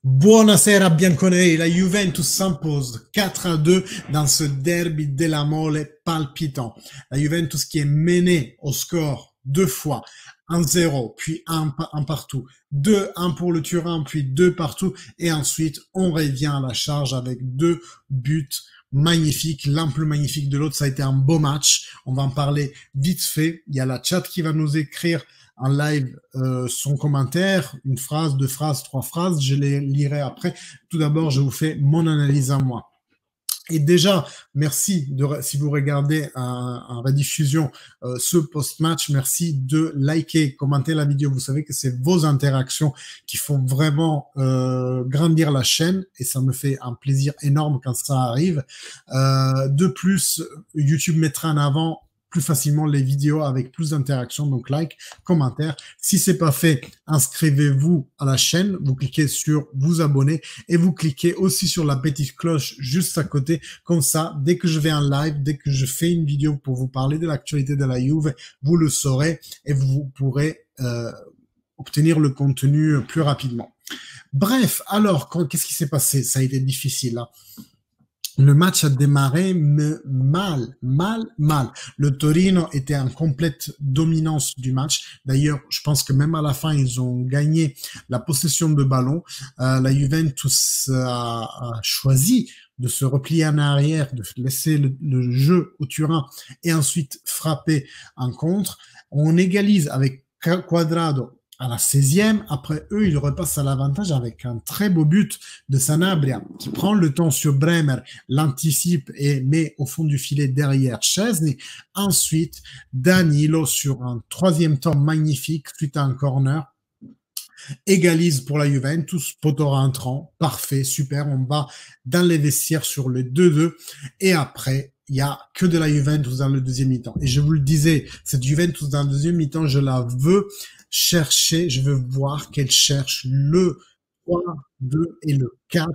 Buonasera bianconeri, la Juventus s'impose 4-2 dans ce derby della Mole palpitant. La Juventus qui est menée au score deux fois, 1-0, puis un partout, 2-1 pour le Turin, puis 2 partout, et ensuite on revient à la charge avec 2 buts magnifiques. L'un plus magnifique de l'autre, ça a été un beau match. On va en parler vite fait. Il y a la chat qui va nous écrire en live son commentaire, une phrase, deux phrases, trois phrases, je les lirai après. Tout d'abord, je vous fais mon analyse à moi. Et déjà, merci si vous regardez en rediffusion ce post-match, merci de liker, commenter la vidéo. Vous savez que c'est vos interactions qui font vraiment grandir la chaîne et ça me fait un plaisir énorme quand ça arrive. De plus, YouTube mettra en avant plus facilement les vidéos avec plus d'interactions, donc like, commentaire. Si c'est pas fait, inscrivez-vous à la chaîne, vous cliquez sur vous abonner et vous cliquez aussi sur la petite cloche juste à côté. Comme ça, dès que je vais en live, dès que je fais une vidéo pour vous parler de l'actualité de la Juve, vous le saurez et vous pourrez obtenir le contenu plus rapidement. Bref, alors, qu'est-ce qui s'est passé? Ça a été difficile, hein. Le match a démarré mal. Le Torino était en complète dominance du match. D'ailleurs, je pense que même à la fin, ils ont gagné la possession de ballon. La Juventus a choisi de se replier en arrière, de laisser le jeu au Turin et ensuite frapper en contre. On égalise avec Quadrado à la 16e. Après eux, ils repassent à l'avantage avec un très beau but de Sanabria qui prend le temps sur Bremer, l'anticipe et met au fond du filet derrière Szczesny. Ensuite, Danilo sur un troisième temps magnifique suite à un corner égalise pour la Juventus, poteau rentrant, parfait, super, on va dans les vestiaires sur le 2-2 et après il y a que de la Juventus dans le deuxième mi-temps. Et je vous le disais, cette Juventus dans le deuxième mi-temps, je la veux chercher, je veux voir qu'elle cherche le 3-2 et le 4-2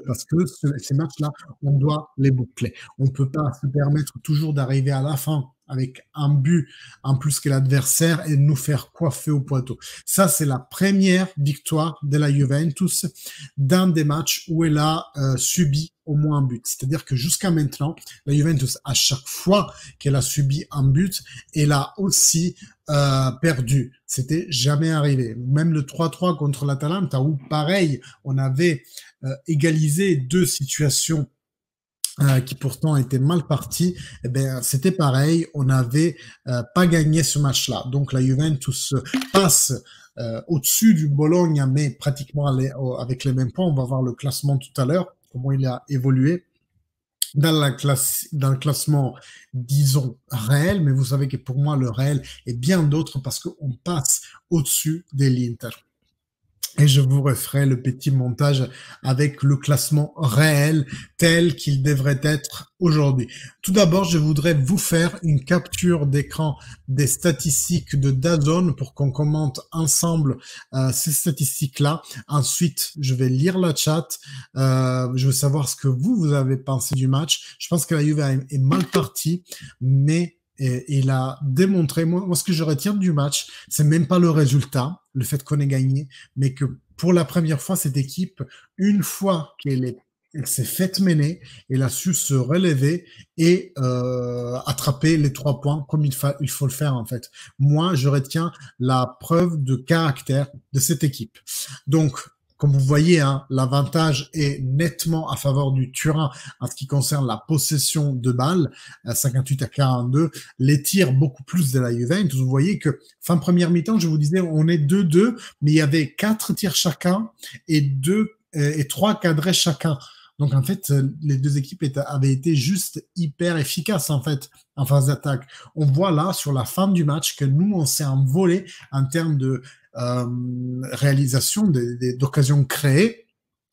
parce que ces matchs-là, on doit les boucler. On ne peut pas se permettre toujours d'arriver à la fin avec un but en plus que l'adversaire et nous faire coiffer au poteau. Ça, c'est la première victoire de la Juventus dans des matchs où elle a subi au moins un but. C'est-à-dire que jusqu'à maintenant, la Juventus, à chaque fois qu'elle a subi un but, elle a aussi perdu. C'était jamais arrivé. Même le 3-3 contre l'Atalanta, où pareil, on avait égalisé deux situations qui pourtant était mal parti, eh ben c'était pareil, on n'avait pas gagné ce match-là. Donc la Juventus passe au-dessus du Bologna, mais pratiquement avec les mêmes points. On va voir le classement tout à l'heure, comment il a évolué dans le classement, disons, réel, mais vous savez que pour moi, le réel est bien d'autre parce qu'on passe au-dessus de l'Inter. Et je vous referai le petit montage avec le classement réel tel qu'il devrait être aujourd'hui. Tout d'abord, je voudrais vous faire une capture d'écran des statistiques de DAZN pour qu'on commente ensemble ces statistiques-là. Ensuite, je vais lire la chat. Je veux savoir ce que vous avez pensé du match. Je pense que la Juve est mal partie, mais il a démontré, moi ce que je retiens du match, c'est même pas le résultat, le fait qu'on ait gagné, mais que pour la première fois, cette équipe, une fois qu'elle s'est faite mener, elle a su se relever et attraper les 3 points comme il faut le faire en fait. Moi, je retiens la preuve de caractère de cette équipe. Donc, comme vous voyez, hein, l'avantage est nettement à faveur du Turin en ce qui concerne la possession de balles, 58-42. Les tirs beaucoup plus de la Juventus. Vous voyez que fin première mi-temps, je vous disais, on est 2-2, mais il y avait 4 tirs chacun et 3 cadrés chacun. Donc en fait, les deux équipes avaient été juste hyper efficaces en fait en phase d'attaque. On voit là sur la fin du match que nous on s'est envolé en termes de réalisation d'occasions créées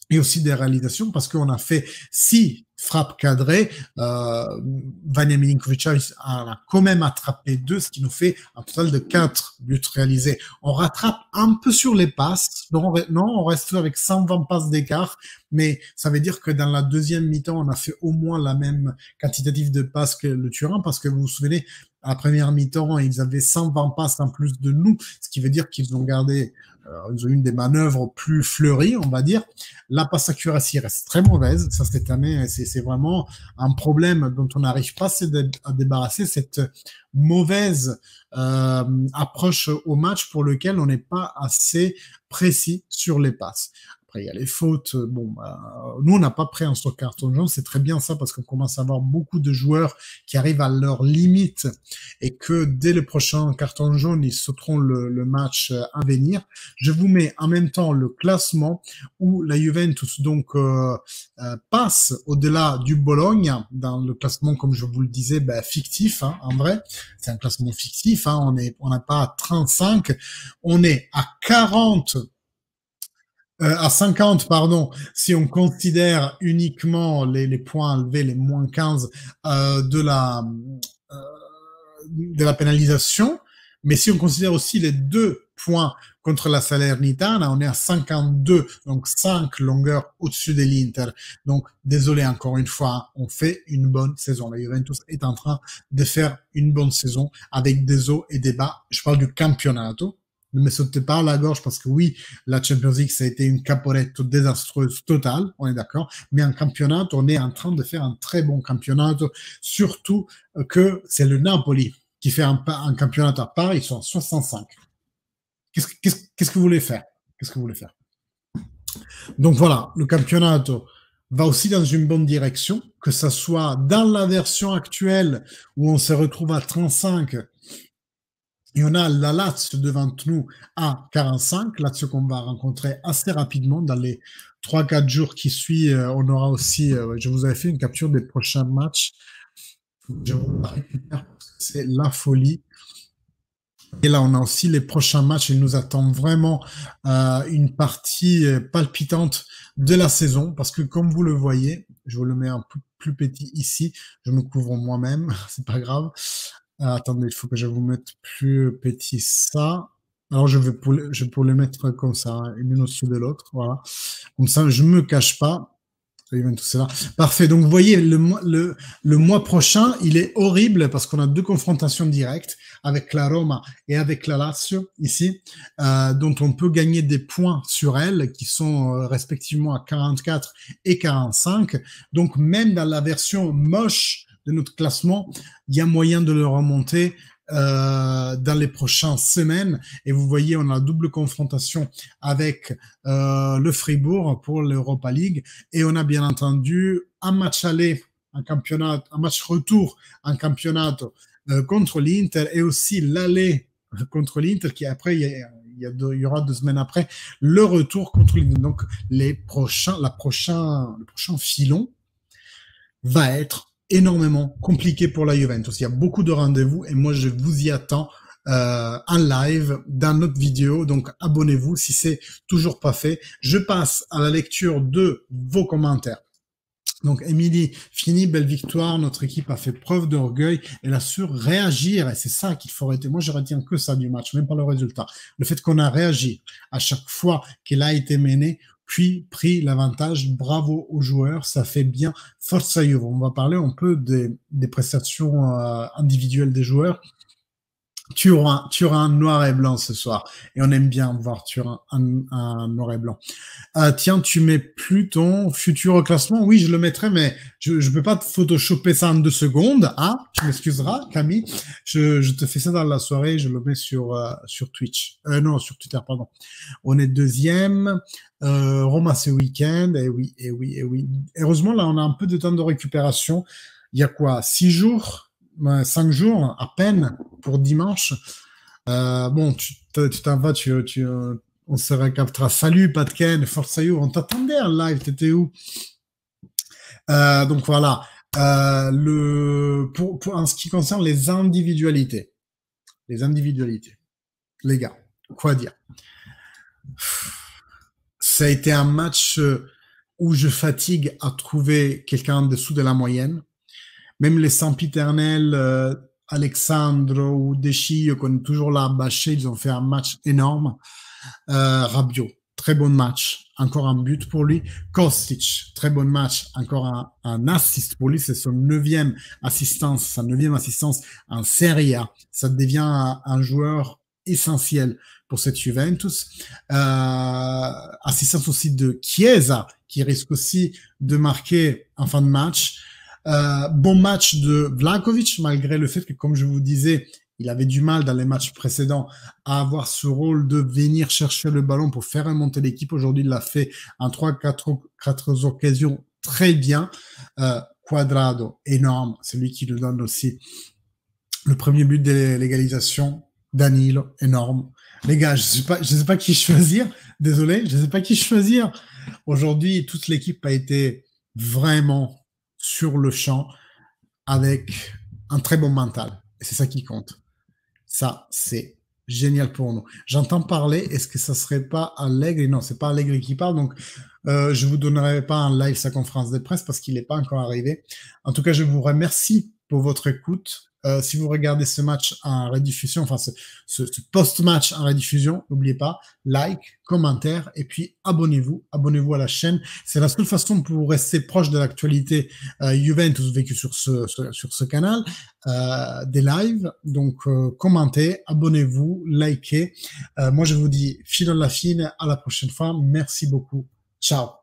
et aussi des réalisations parce qu'on a fait 6 frappes cadrées. Vanja Milinkovic-Savic a quand même attrapé 2, ce qui nous fait un total de 4 buts réalisés. On rattrape un peu sur les passes. Non, on reste avec 120 passes d'écart, mais ça veut dire que dans la deuxième mi-temps, on a fait au moins la même quantitative de passes que le Turin parce que vous vous souvenez, À la première mi-temps, ils avaient 120 passes en plus de nous, ce qui veut dire qu'ils ont gardé, ils ont eu des manœuvres plus fleuries, on va dire. La passe accuracy reste très mauvaise. Ça, cette année, c'est vraiment un problème dont on n'arrive pas à débarrasser, cette mauvaise approche au match pour lequel on n'est pas assez précis sur les passes. Après, il y a les fautes. Bon, nous, on n'a pas pris un sur carton jaune. C'est très bien ça parce qu'on commence à avoir beaucoup de joueurs qui arrivent à leur limite et que dès le prochain carton jaune, ils sauteront le match à venir. Je vous mets en même temps le classement où la Juventus donc passe au-delà du Bologne dans le classement, comme je vous le disais, fictif. Hein, en vrai, c'est un classement fictif. Hein, on n'a pas à 35, on est à 40. À 50, pardon, si on considère uniquement les points enlevés, les moins 15 euh, de la pénalisation, mais si on considère aussi les 2 points contre la Salernitana, on est à 52, donc 5 longueurs au-dessus de l'Inter. Donc, désolé encore une fois, on fait une bonne saison. La Juventus est en train de faire une bonne saison avec des hauts et des bas. Je parle du campionato. Ne me sautez pas à la gorge parce que oui, la Champions League, ça a été une caporette désastreuse totale, on est d'accord. Mais en championnat, on est en train de faire un très bon championnat, surtout que c'est le Napoli qui fait un championnat à part, ils sont à 65. Qu'est-ce que vous voulez faire? Qu'est-ce que vous voulez faire? Donc voilà, le championnat va aussi dans une bonne direction, que ça soit dans la version actuelle où on se retrouve à 35. Et on a la Lazio devant nous à 45, Lazio qu'on va rencontrer assez rapidement dans les 3-4 jours qui suivent. On aura aussi, je vous avais fait une capture des prochains matchs. Je vous la récupère parce que c'est la folie. Et là, on a aussi les prochains matchs. Il nous attend vraiment une partie palpitante de la saison parce que comme vous le voyez, je vous le mets un peu plus petit ici, je me couvre moi-même, c'est pas grave. Attendez, il faut que je vous mette plus petit ça. Alors, je vais pour les mettre comme ça, hein, une au-dessus de l'autre, voilà. Comme ça, je me cache pas. Tout cela. Parfait. Donc, vous voyez, le mois prochain, il est horrible parce qu'on a 2 confrontations directes avec la Roma et avec la Lazio ici, dont on peut gagner des points sur elles qui sont respectivement à 44 et 45. Donc, même dans la version moche de notre classement, il y a moyen de le remonter dans les prochaines semaines. Et vous voyez, on a la double confrontation avec le Fribourg pour l'Europa League. Et on a bien entendu un match aller en championnat, un match retour en championnat contre l'Inter et aussi l'aller contre l'Inter qui après, il y aura 2 semaines après, le retour contre l'Inter. Donc, le prochain filon va être énormément compliqué pour la Juventus. Il y a beaucoup de rendez-vous et moi je vous y attends en live dans notre vidéo. Donc abonnez-vous si c'est toujours pas fait. Je passe à la lecture de vos commentaires. Donc Émilie, fini, belle victoire, notre équipe a fait preuve d'orgueil, elle a su réagir et c'est ça qu'il faut arrêter. Moi je retiens que ça du match, même pas le résultat. Le fait qu'on a réagi à chaque fois qu'elle a été menée, puis pris l'avantage. Bravo aux joueurs, ça fait bien. Forza Juve. On va parler un peu des prestations individuelles des joueurs. Turin noir et blanc ce soir. Et on aime bien voir Turin en noir et blanc. Tiens, tu mets plus ton futur classement? Oui, je le mettrai, mais je peux pas te photoshopper ça en 2 secondes. Hein? Tu m'excuseras, Camille. Je te fais ça dans la soirée. Je le mets sur Twitch. Non, sur Twitter, pardon. On est 2e. Roma ce week-end. Et oui, et oui, et oui. Heureusement, là, on a un peu de temps de récupération. Il y a quoi? 6 jours? 5 jours à peine pour dimanche. Bon, tu t'en vas, on se récaptera. Salut Patken, Forza Juve, on t'attendait en live, t'étais où? Donc voilà. En ce qui concerne les individualités, les gars, quoi dire? Ça a été un match où je fatigue à trouver quelqu'un en dessous de la moyenne. Même les sempiternels Alexandre ou Deschy qu'on est toujours là à bâcher, ils ont fait un match énorme. Rabiot, très bon match. encore un but pour lui. Kostic, très bon match, encore un assist pour lui, c'est son sa neuvième assistance en Serie A. Ça devient un joueur essentiel pour cette Juventus. Assistance aussi de Chiesa, qui risque aussi de marquer en fin de match. Bon match de Vlahovic, malgré le fait que, comme je vous disais, il avait du mal dans les matchs précédents à avoir ce rôle de venir chercher le ballon pour faire remonter l'équipe. Aujourd'hui, il l'a fait en 3-4 occasions très bien. Quadrado, énorme. C'est lui qui nous donne aussi le premier but de l'égalisation. Danilo, énorme. Les gars, je sais pas qui choisir. Désolé, je sais pas qui choisir. Aujourd'hui, toute l'équipe a été vraiment sur le champ avec un très bon mental. Et c'est ça qui compte. Ça, c'est génial pour nous. J'entends parler, est-ce que ça serait pas Allegri? Non, c'est pas Allegri qui parle, donc je vous donnerai pas en live sa conférence de presse parce qu'il n'est pas encore arrivé. En tout cas, je vous remercie pour votre écoute. Si vous regardez ce match en rediffusion, enfin ce post-match en rediffusion, n'oubliez pas, like, commentaire, et puis abonnez-vous à la chaîne. C'est la seule façon pour rester proche de l'actualité Juventus vécue sur ce canal, des lives. Donc commentez, abonnez-vous, likez. Moi je vous dis fine à la fine, à la prochaine fois. Merci beaucoup. Ciao.